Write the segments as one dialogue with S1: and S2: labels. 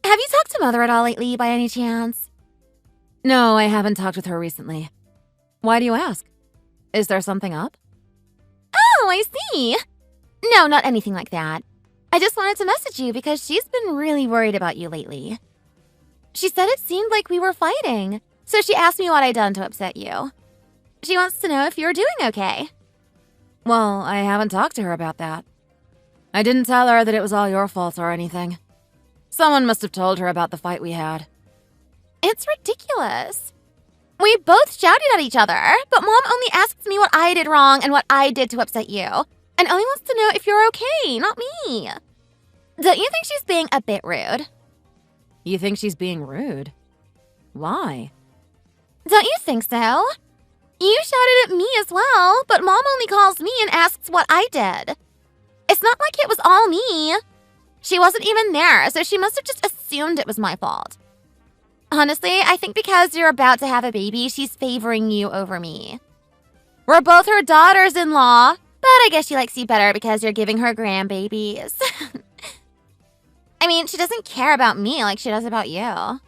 S1: Have you talked to Mother at all lately, by any chance?
S2: No, I haven't talked with her recently. Why do you ask? Is there something up?
S1: Oh, I see. No, not anything like that. I just wanted to message you because she's been really worried about you lately. She said it seemed like we were fighting, so she asked me what I'd done to upset you. She wants to know if you're doing okay.
S2: Well, I haven't talked to her about that. I didn't tell her that it was all your fault or anything. Someone must have told her about the fight we had.
S1: It's ridiculous. We both shouted at each other, but Mom only asks me what I did wrong and what I did to upset you, and only wants to know if you're okay, not me. Don't you think she's being a bit rude?
S2: You think she's being rude? Why?
S1: Don't you think so? You shouted at me as well, but Mom only calls me and asks what I did. It's not like it was all me. She wasn't even there, so she must have just assumed it was my fault. Honestly, I think because you're about to have a baby, she's favoring you over me. We're both her daughters-in-law, but I guess she likes you better because you're giving her grandbabies. I mean, she doesn't care about me like she does about you.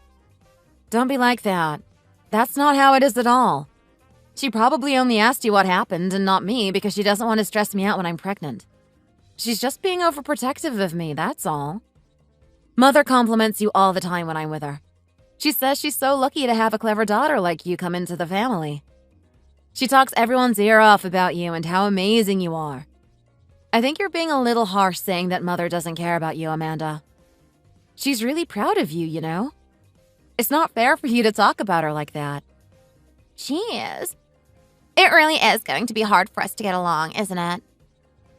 S2: Don't be like that. That's not how it is at all. She probably only asked you what happened and not me because she doesn't want to stress me out when I'm pregnant. She's just being overprotective of me, that's all. Mother compliments you all the time when I'm with her. She says she's so lucky to have a clever daughter like you come into the family. She talks everyone's ear off about you and how amazing you are. I think you're being a little harsh saying that Mother doesn't care about you, Amanda. She's really proud of you, you know? It's not fair for you to talk about her like that.
S1: She is. It really is going to be hard for us to get along, isn't it?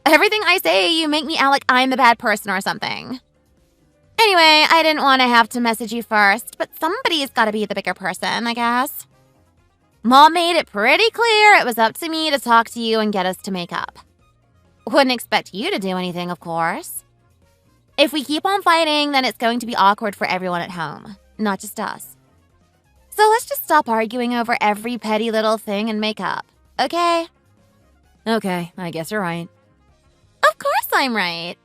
S1: Everything I say, you make me out like I'm the bad person or something. Anyway, I didn't want to have to message you first, but somebody's got to be the bigger person, I guess. Mom made it pretty clear it was up to me to talk to you and get us to make up. Wouldn't expect you to do anything, of course. If we keep on fighting, then it's going to be awkward for everyone at home, not just us. So let's just stop arguing over every petty little thing and make up, okay?
S2: Okay, I guess you're right.
S1: Of course I'm right.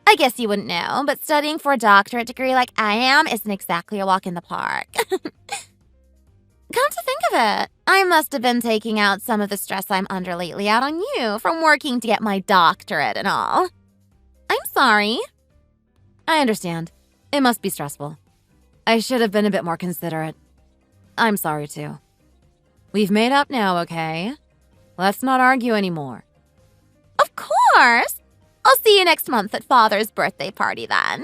S1: I guess you wouldn't know, but studying for a doctorate degree like I am isn't exactly a walk in the park. Come to think of it, I must have been taking out some of the stress I'm under lately out on you from working to get my doctorate and all. I'm sorry.
S2: I understand. It must be stressful. I should have been a bit more considerate. I'm sorry too. We've made up now, okay? Let's not argue anymore.
S1: Of course! I'll see you next month at Father's birthday party then.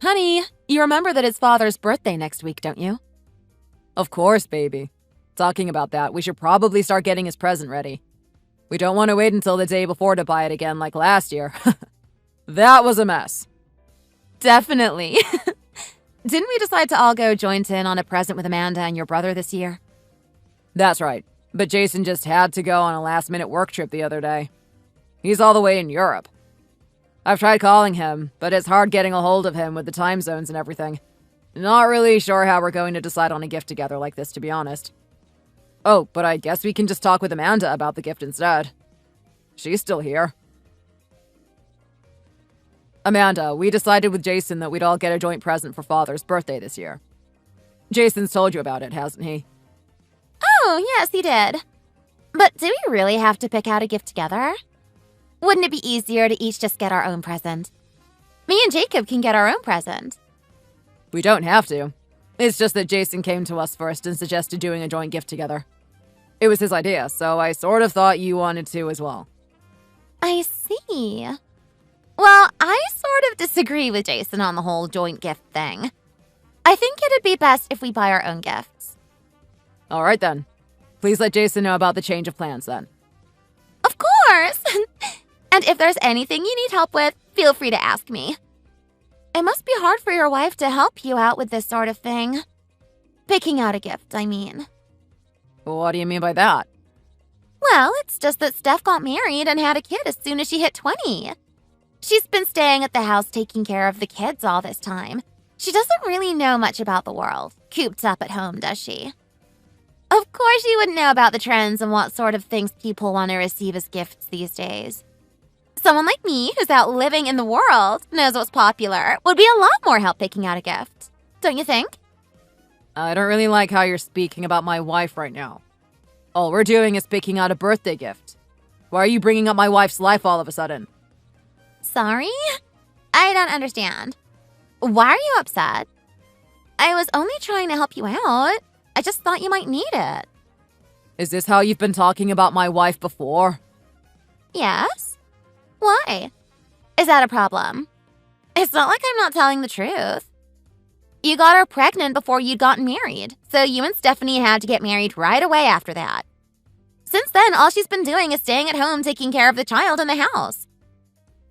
S2: Honey, you remember that it's Father's birthday next week, don't you?
S3: Of course, baby. Talking about that, we should probably start getting his present ready. We don't want to wait until the day before to buy it again like last year. That was a mess.
S2: Definitely. Didn't we decide to all go joint in on a present with Amanda and your brother this year?
S3: That's right, but Jason just had to go on a last-minute work trip the other day. He's all the way in Europe. I've tried calling him, but it's hard getting a hold of him with the time zones and everything. Not really sure how we're going to decide on a gift together like this, to be honest. Oh, but I guess we can just talk with Amanda about the gift instead. She's still here. Amanda, we decided with Jason that we'd all get a joint present for Father's birthday this year. Jason's told you about it, hasn't he?
S1: Oh, yes, he did. But do we really have to pick out a gift together? Wouldn't it be easier to each just get our own present? Me and Jacob can get our own present.
S3: We don't have to. It's just that Jason came to us first and suggested doing a joint gift together. It was his idea, so I sort of thought you wanted to as well.
S1: I see. Well, I sort of disagree with Jason on the whole joint gift thing. I think it'd be best if we buy our own gifts.
S3: All right, then. Please let Jason know about the change of plans, then.
S1: Of course! And if there's anything you need help with, feel free to ask me. It must be hard for your wife to help you out with this sort of thing. Picking out a gift, I mean.
S3: What do you mean by that?
S1: Well, it's just that Steph got married and had a kid as soon as she hit 20. She's been staying at the house taking care of the kids all this time. She doesn't really know much about the world, cooped up at home, does she? Of course she wouldn't know about the trends and what sort of things people want to receive as gifts these days. Someone like me, who's out living in the world, knows what's popular, would be a lot more help picking out a gift. Don't you think?
S3: I don't really like how you're speaking about my wife right now. All we're doing is picking out a birthday gift. Why are you bringing up my wife's life all of a sudden?
S1: Sorry? I don't understand. Why are you upset? I was only trying to help you out. I just thought you might need it.
S3: Is this how you've been talking about my wife before?
S1: Yes? Why? Is that a problem? It's not like I'm not telling the truth. You got her pregnant before you'd gotten married, so you and Stephanie had to get married right away after that. Since then, all she's been doing is staying at home taking care of the child in the house.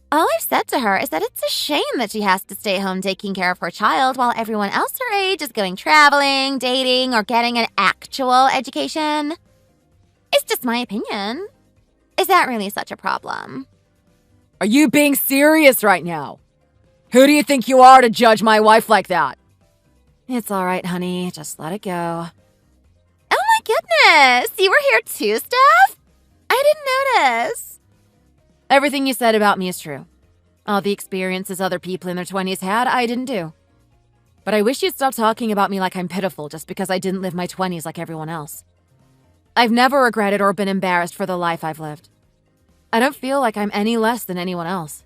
S1: All I've said to her is that it's a shame that she has to stay home taking care of her child while everyone else her age is going traveling, dating, or getting an actual education. It's just my opinion. Is that really such a problem?
S3: Are you being serious right now? Who do you think you are to judge my wife like that?
S2: It's all right, honey. Just let it go.
S1: Oh my goodness! You were here too, Steph? I didn't notice.
S2: Everything you said about me is true. All the experiences other people in their 20s had, I didn't do. But I wish you'd stop talking about me like I'm pitiful just because I didn't live my 20s like everyone else. I've never regretted or been embarrassed for the life I've lived. I don't feel like I'm any less than anyone else.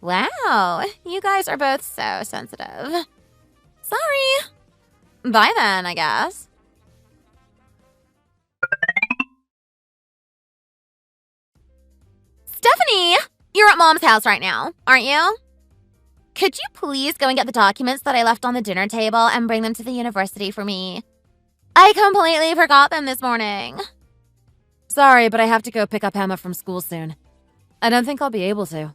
S1: Wow, you guys are both so sensitive. Sorry. Bye then, I guess. Stephanie, you're at Mom's house right now, aren't you? Could you please go and get the documents that I left on the dinner table and bring them to the university for me? I completely forgot them this morning.
S2: Sorry, but I have to go pick up Emma from school soon. I don't think I'll be able to.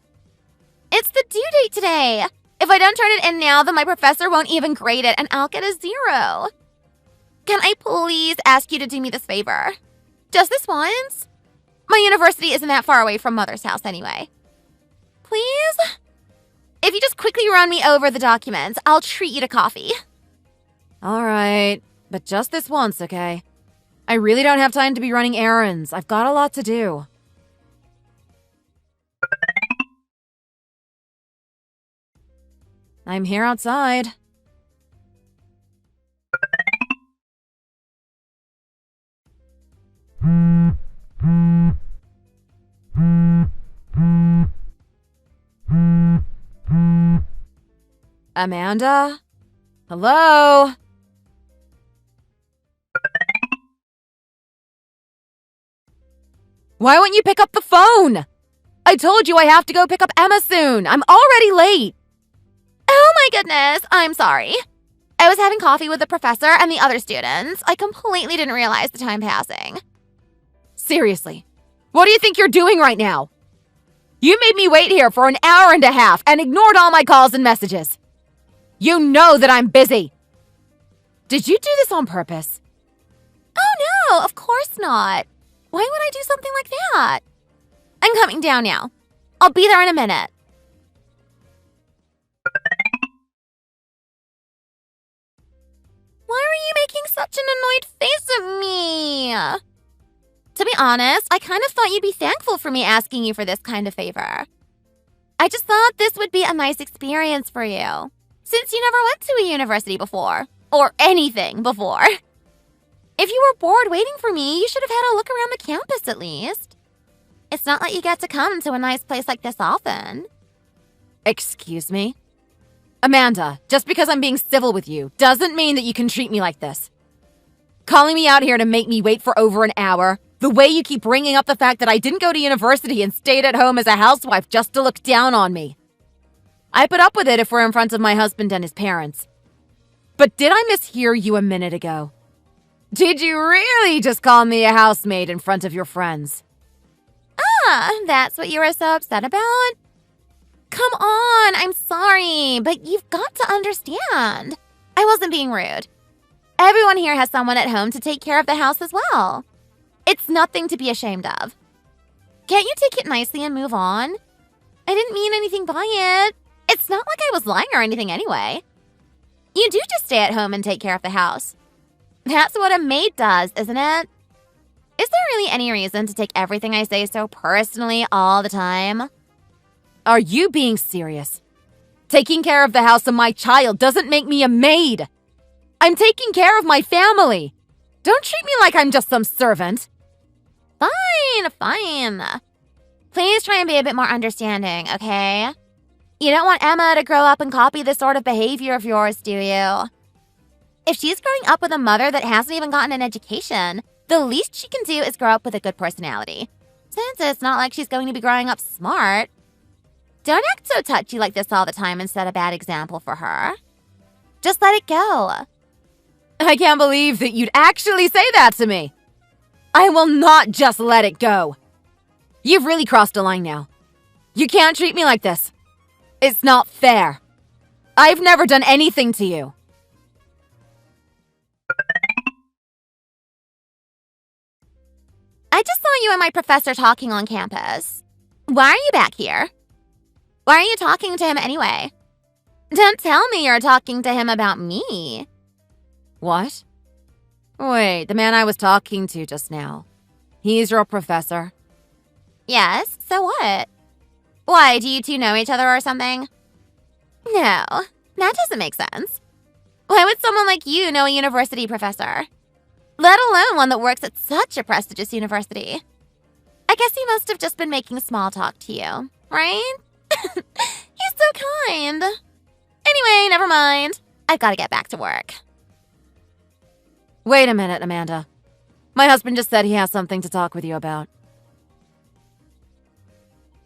S1: It's the due date today. If I don't turn it in now, then my professor won't even grade it and I'll get a 0. Can I please ask you to do me this favor? Just this once? My university isn't that far away from Mother's house anyway. Please? If you just quickly run me over the documents, I'll treat you to coffee.
S2: All right, but just this once, okay? I really don't have time to be running errands. I've got a lot to do. I'm here outside. Amanda? Hello? Why won't you pick up the phone? I told you I have to go pick up Emma soon. I'm already late.
S1: Oh my goodness, I'm sorry. I was having coffee with the professor and the other students. I completely didn't realize the time passing.
S2: Seriously, what do you think you're doing right now? You made me wait here for an hour and a half and ignored all my calls and messages. You know that I'm busy. Did you do this on purpose?
S1: Oh no, of course not. Why would I do something like that? I'm coming down now. I'll be there in a minute. Why are you making such an annoyed face at me? To be honest, I kind of thought you'd be thankful for me asking you for this kind of favor. I just thought this would be a nice experience for you, since you never went to a university before, or anything before. If you were bored waiting for me, you should have had a look around the campus at least. It's not like you get to come to a nice place like this often.
S2: Excuse me? Amanda, just because I'm being civil with you doesn't mean that you can treat me like this. Calling me out here to make me wait for over an hour, the way you keep bringing up the fact that I didn't go to university and stayed at home as a housewife just to look down on me. I put up with it if we're in front of my husband and his parents. But did I mishear you a minute ago? Did you really just call me a housemaid in front of your friends?
S1: Ah, that's what you were so upset about? Come on, I'm sorry, but you've got to understand. I wasn't being rude. Everyone here has someone at home to take care of the house as well. It's nothing to be ashamed of. Can't you take it nicely and move on? I didn't mean anything by it. It's not like I was lying or anything anyway. You do just stay at home and take care of the house. That's what a maid does, isn't it? Is there really any reason to take everything I say so personally all the time?
S2: Are you being serious? Taking care of the house and my child doesn't make me a maid. I'm taking care of my family. Don't treat me like I'm just some servant.
S1: Fine. Please try and be a bit more understanding, okay? You don't want Emma to grow up and copy this sort of behavior of yours, do you? If she's growing up with a mother that hasn't even gotten an education, the least she can do is grow up with a good personality. Since it's not like she's going to be growing up smart. Don't act so touchy like this all the time and set a bad example for her. Just let it go.
S2: I can't believe that you'd actually say that to me. I will not just let it go. You've really crossed a line now. You can't treat me like this. It's not fair. I've never done anything to you.
S1: I just saw you and my professor talking on campus. Why are you back here? Why are you talking to him anyway? Don't tell me you're talking to him about me.
S2: What? Wait, the man I was talking to just now. He's your professor?
S1: Yes, so what? Why, do you two know each other or something? No, that doesn't make sense. Why would someone like you know a university professor? Let alone one that works at such a prestigious university. I guess he must have just been making small talk to you, right? He's so kind. Anyway, never mind. I've got to get back to work.
S2: Wait a minute, Amanda. My husband just said he has something to talk with you about.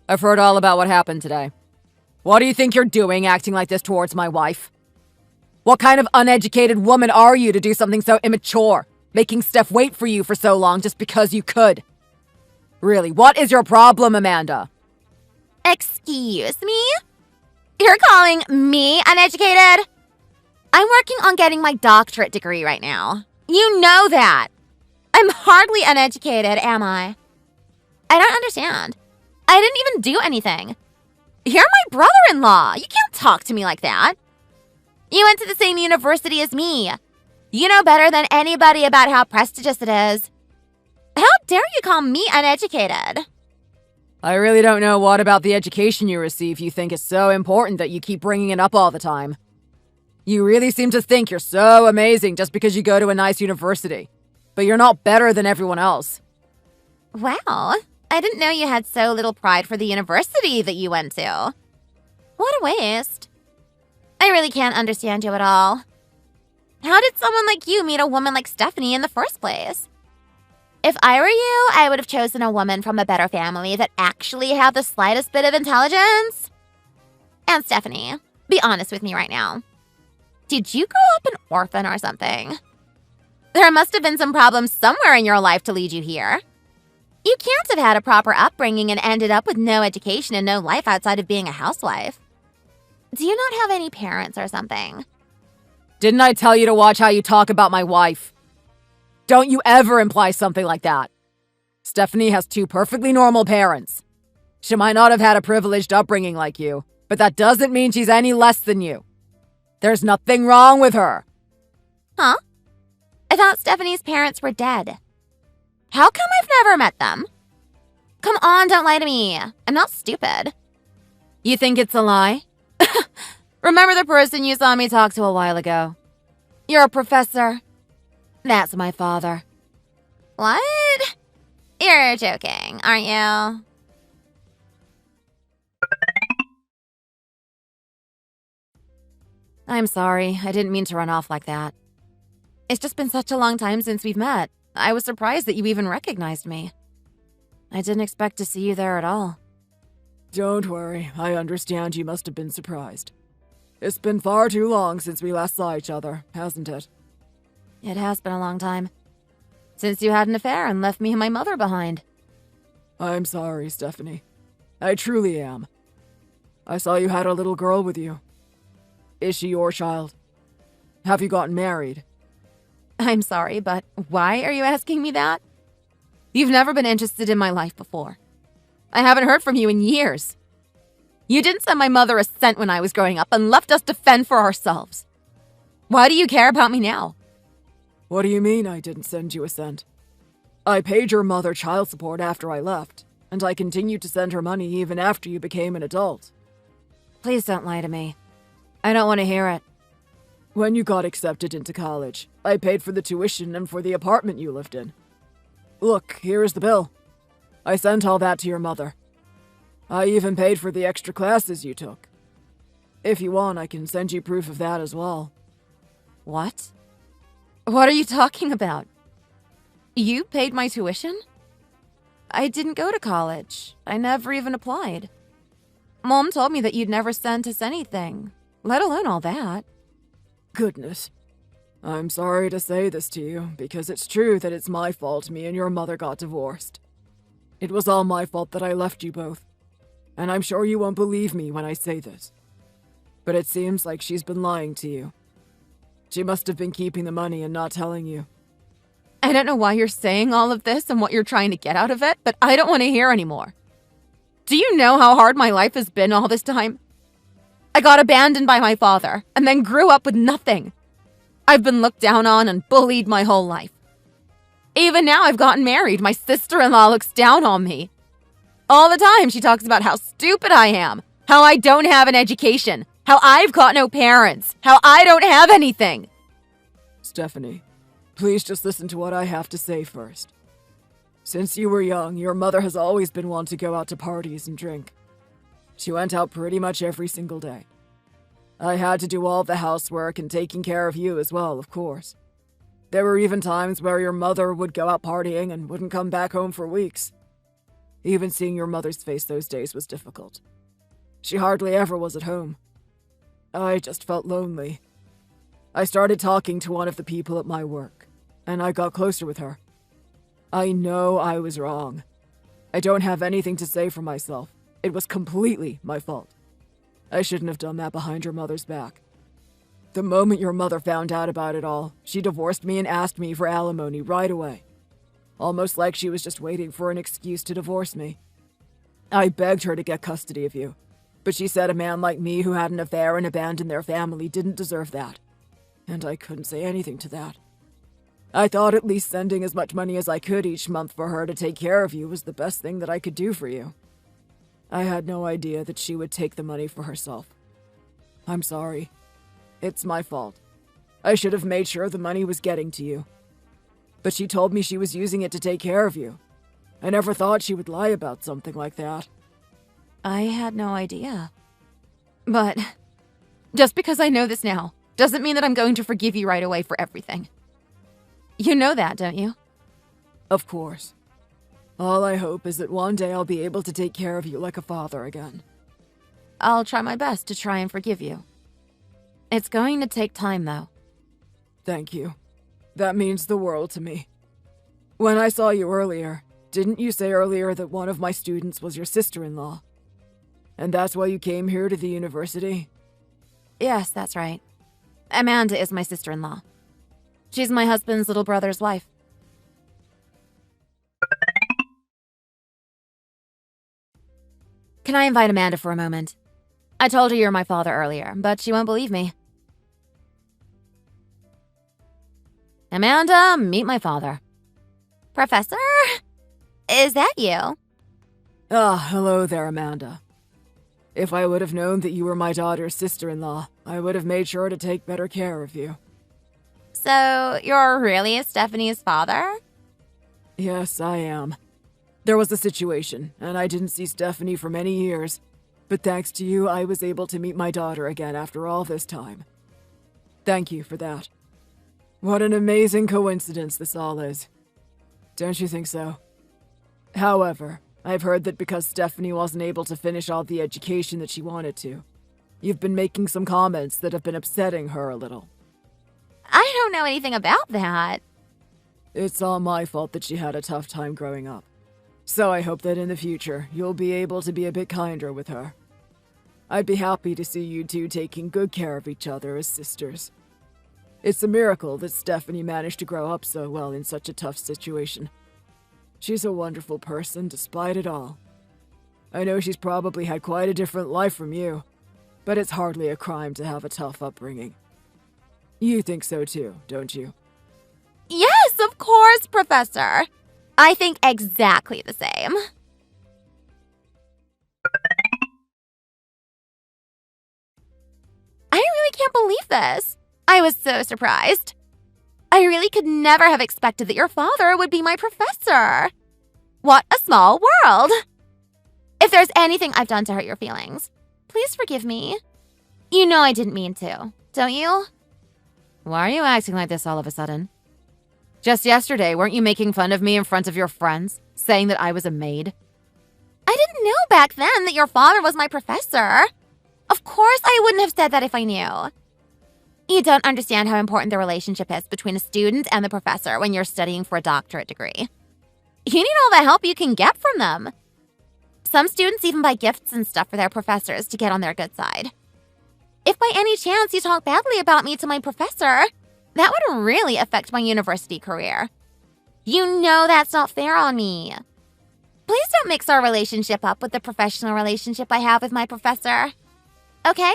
S3: I've heard all about what happened today. What do you think you're doing acting like this towards my wife? What kind of uneducated woman are you to do something so immature, making Steph wait for you for so long just because you could? Really, what is your problem, Amanda?
S1: Excuse me? You're calling me uneducated? I'm working on getting my doctorate degree right now. You know that. I'm hardly uneducated, am I? I don't understand. I didn't even do anything. You're my brother-in-law. You can't talk to me like that. You went to the same university as me. You know better than anybody about how prestigious it is. How dare you call me uneducated?
S3: I really don't know what about the education you receive you think is so important that you keep bringing it up all the time. You really seem to think you're so amazing just because you go to a nice university. But you're not better than everyone else.
S1: Wow. I didn't know you had so little pride for the university that you went to. What a waste. I really can't understand you at all. How did someone like you meet a woman like Stephanie in the first place? If I were you, I would have chosen a woman from a better family that actually had the slightest bit of intelligence. And Stephanie, be honest with me right now. Did you grow up an orphan or something? There must have been some problems somewhere in your life to lead you here. You can't have had a proper upbringing and ended up with no education and no life outside of being a housewife. Do you not have any parents or something?
S3: Didn't I tell you to watch how you talk about my wife? Don't you ever imply something like that. Stephanie has two perfectly normal parents. She might not have had a privileged upbringing like you, but that doesn't mean she's any less than you. There's nothing wrong with her.
S1: Huh? I thought Stephanie's parents were dead. How come I've never met them? Come on, don't lie to me. I'm not stupid.
S2: You think it's a lie? Remember the person you saw me talk to a while ago? You're a professor. That's my father.
S1: What? You're joking, aren't you?
S2: I'm sorry. I didn't mean to run off like that. It's just been such a long time since we've met. I was surprised that you even recognized me. I didn't expect to see you there at all.
S3: Don't worry. I understand you must have been surprised. It's been far too long since we last saw each other, hasn't it?
S2: It has been a long time. Since you had an affair and left me and my mother behind.
S3: I'm sorry, Stephanie. I truly am. I saw you had a little girl with you. Is she your child? Have you gotten married?
S2: I'm sorry, but why are you asking me that? You've never been interested in my life before. I haven't heard from you in years. You didn't send my mother a cent when I was growing up and left us to fend for ourselves. Why do you care about me now?
S3: What do you mean I didn't send you a cent? I paid your mother child support after I left. and I continued to send her money even after you became an adult.
S2: Please don't lie to me. I don't want to hear it.
S3: When you got accepted into college, I paid for the tuition and for the apartment you lived in. Look, here is the bill. I sent all that to your mother. I even paid for the extra classes you took. If you want, I can send you proof of that as well.
S2: What? What are you talking about? You paid my tuition? I didn't go to college. I never even applied. Mom told me that you'd never sent us anything, let alone all that.
S3: Goodness. I'm sorry to say this to you, because it's true that it's my fault me and your mother got divorced. It was all my fault that I left you both, and I'm sure you won't believe me when I say this. But it seems like she's been lying to you. She must have been keeping the money and not telling you.
S2: I don't know why you're saying all of this and what you're trying to get out of it, but I don't want to hear anymore. Do you know how hard my life has been all this time? I got abandoned by my father and then grew up with nothing. I've been looked down on and bullied my whole life. Even now I've gotten married, my sister-in-law looks down on me. All the time she talks about how stupid I am, how I don't have an education, how I've got no parents, how I don't have anything.
S3: Stephanie, please just listen to what I have to say first. Since you were young, your mother has always been one to go out to parties and drink. She went out pretty much every single day. I had to do all the housework and taking care of you as well, of course. There were even times where your mother would go out partying and wouldn't come back home for weeks. Even seeing your mother's face those days was difficult. She hardly ever was at home. I just felt lonely. I started talking to one of the people at my work, and I got closer with her. I know I was wrong. I don't have anything to say for myself. It was completely my fault. I shouldn't have done that behind your mother's back. The moment your mother found out about it all, she divorced me and asked me for alimony right away. Almost like she was just waiting for an excuse to divorce me. I begged her to get custody of you, but she said a man like me who had an affair and abandoned their family didn't deserve that. And I couldn't say anything to that. I thought at least sending as much money as I could each month for her to take care of you was the best thing that I could do for you. I had no idea that she would take the money for herself. I'm sorry. It's my fault. I should have made sure the money was getting to you. But she told me she was using it to take care of you. I never thought she would lie about something like that.
S2: I had no idea. But just because I know this now doesn't mean that I'm going to forgive you right away for everything. You know that, don't you?
S3: Of course. All I hope is that one day I'll be able to take care of you like a father again.
S2: I'll try my best to try and forgive you. It's going to take time, though.
S3: Thank you. That means the world to me. When I saw you earlier, didn't you say earlier that one of my students was your sister-in-law? And that's why you came here to the university?
S2: Yes, that's right. Amanda is my sister-in-law. She's my husband's little brother's wife. Can I invite Amanda for a moment? I told her you're my father earlier, but she won't believe me. Amanda, meet my father.
S1: Professor? Is that you?
S3: Ah, hello there, Amanda. If I would have known that you were my daughter's sister-in-law, I would have made sure to take better care of you.
S1: So, you're really Stephanie's father?
S3: Yes, I am. There was a situation, and I didn't see Stephanie for many years. But thanks to you, I was able to meet my daughter again after all this time. Thank you for that. What an amazing coincidence this all is. Don't you think so? However, I've heard that because Stephanie wasn't able to finish all the education that she wanted to, you've been making some comments that have been upsetting her a little.
S1: I don't know anything about that.
S3: It's all my fault that she had a tough time growing up. So I hope that in the future, you'll be able to be a bit kinder with her. I'd be happy to see you two taking good care of each other as sisters. It's a miracle that Stephanie managed to grow up so well in such a tough situation. She's a wonderful person despite it all. I know she's probably had quite a different life from you, but it's hardly a crime to have a tough upbringing. You think so too, don't you?
S1: Yes, of course, Professor. I think exactly the same. can't believe this. I was so surprised. I really could never have expected that your father would be my professor. What a small world. If there's anything I've done to hurt your feelings, please forgive me. You know I didn't mean to, don't you?
S2: Why are you acting like this all of a sudden? Just yesterday, weren't you making fun of me in front of your friends, saying that I was a maid?
S1: I didn't know back then that your father was my professor. Of course I wouldn't have said that if I knew. You don't understand how important the relationship is between a student and the professor when you're studying for a doctorate degree. You need all the help you can get from them. Some students even buy gifts and stuff for their professors to get on their good side. If by any chance you talk badly about me to my professor, that would really affect my university career. You know that's not fair on me. Please don't mix our relationship up with the professional relationship I have with my professor. Okay?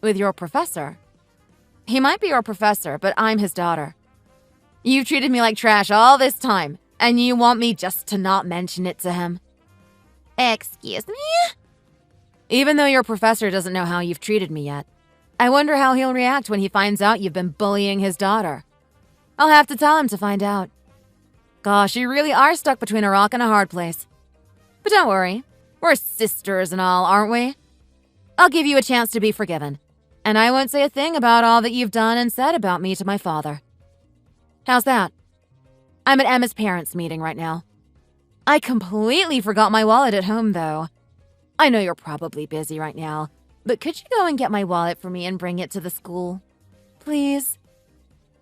S2: With your professor? He might be your professor, but I'm his daughter. You've treated me like trash all this time, and you want me just to not mention it to him?
S1: Excuse me?
S2: Even though your professor doesn't know how you've treated me yet, I wonder how he'll react when he finds out you've been bullying his daughter. I'll have to tell him to find out. Gosh, you really are stuck between a rock and a hard place. But don't worry, we're sisters and all, aren't we? I'll give you a chance to be forgiven, and I won't say a thing about all that you've done and said about me to my father. How's that? I'm at Emma's parents' meeting right now. I completely forgot my wallet at home, though. I know you're probably busy right now, but could you go and get my wallet for me and bring it to the school? Please?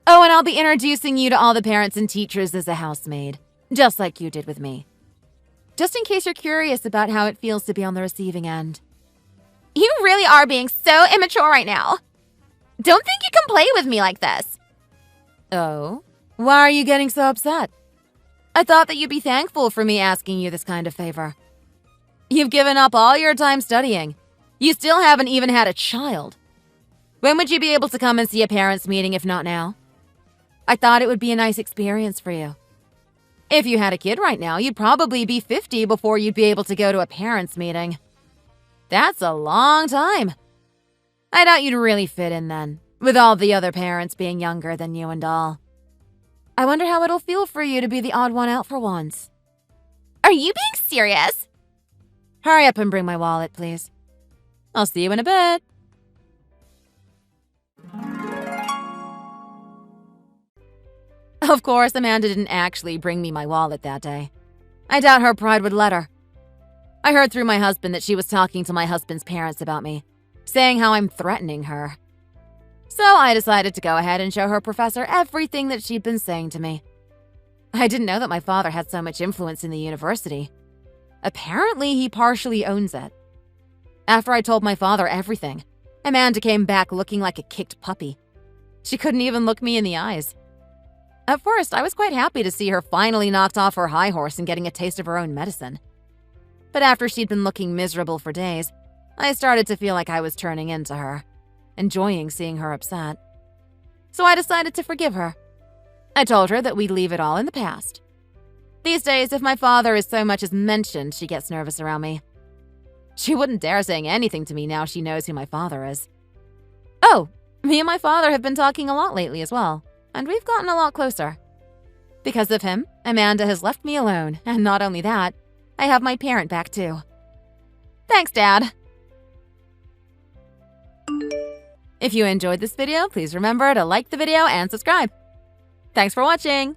S2: Oh, and I'll be introducing you to all the parents and teachers as a housemaid, just like you did with me. Just in case you're curious about how it feels to be on the receiving end.
S1: You really are being so immature right now. Don't think you can play with me like this.
S2: Oh? Why are you getting so upset? I thought that you'd be thankful for me asking you this kind of favor. You've given up all your time studying. You still haven't even had a child. When would you be able to come and see a parents' meeting if not now? I thought it would be a nice experience for you. If you had a kid right now, you'd probably be 50 before you'd be able to go to a parents' meeting. That's a long time. I doubt you'd really fit in then, with all the other parents being younger than you and all. I wonder how it'll feel for you to be the odd one out for once.
S1: Are you being serious?
S2: Hurry up and bring my wallet, please. I'll see you in a bit. Of course, Amanda didn't actually bring me my wallet that day. I doubt her pride would let her. I heard through my husband that she was talking to my husband's parents about me, saying how I'm threatening her. So I decided to go ahead and show her professor everything that she'd been saying to me. I didn't know that my father had so much influence in the university. Apparently, he partially owns it. After I told my father everything, Amanda came back looking like a kicked puppy. She couldn't even look me in the eyes. At first, I was quite happy to see her finally knocked off her high horse and getting a taste of her own medicine. But after she'd been looking miserable for days, I started to feel like I was turning into her, enjoying seeing her upset. So I decided to forgive her. I told her that we'd leave it all in the past. These days, if my father is so much as mentioned, she gets nervous around me. She wouldn't dare saying anything to me now she knows who my father is. Oh, me and my father have been talking a lot lately as well, and we've gotten a lot closer. Because of him, Amanda has left me alone, and not only that, I have my parent back too. Thanks, Dad. If you enjoyed this video, please remember to like the video and subscribe. Thanks for watching!